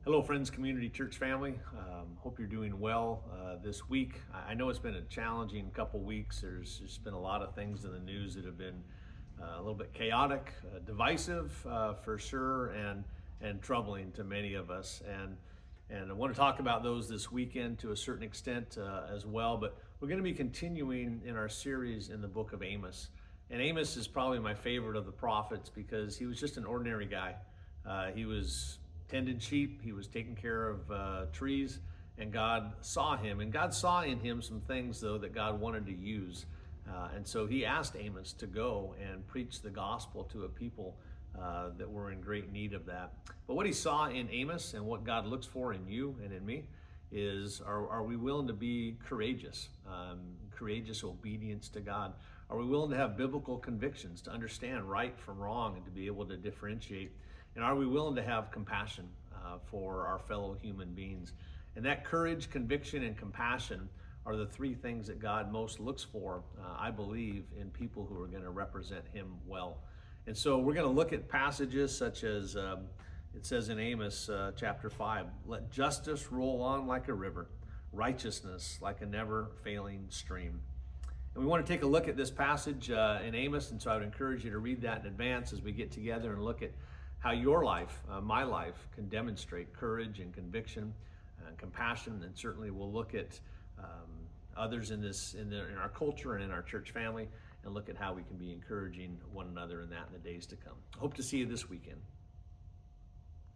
Hello, friends, community, church family. Hope you're doing well this week. I know it's been a challenging couple weeks. There's just been a lot of things in the news that have been a little bit chaotic, divisive for sure, and troubling to many of us. And I want to talk about those this weekend to a certain extent as well. But we're going to be continuing in our series in the book of Amos. And Amos is probably my favorite of the prophets because he was just an ordinary guy. He was tended sheep, he was taking care of trees, and God saw him. And God saw in him some things, though, that God wanted to use. And so he asked Amos to go and preach the gospel to a people that were in great need of that. But what he saw in Amos and what God looks for in you and in me is, are we willing to be courageous? Courageous obedience to God. Are we willing to have biblical convictions, to understand right from wrong and to be able to differentiate? And are we willing to have compassion for our fellow human beings? And that courage, conviction, and compassion are the three things that God most looks for, I believe, in people who are going to represent him well. And so we're going to look at passages such as it says in Amos chapter 5, "Let justice roll on like a river, righteousness like a never-failing stream." And we want to take a look at this passage in Amos, and so I would encourage you to read that in advance as we get together and look at how your life, my life, can demonstrate courage and conviction and compassion. And certainly we'll look at others in our culture and in our church family, and look at how we can be encouraging one another in that in the days to come. Hope to see you this weekend.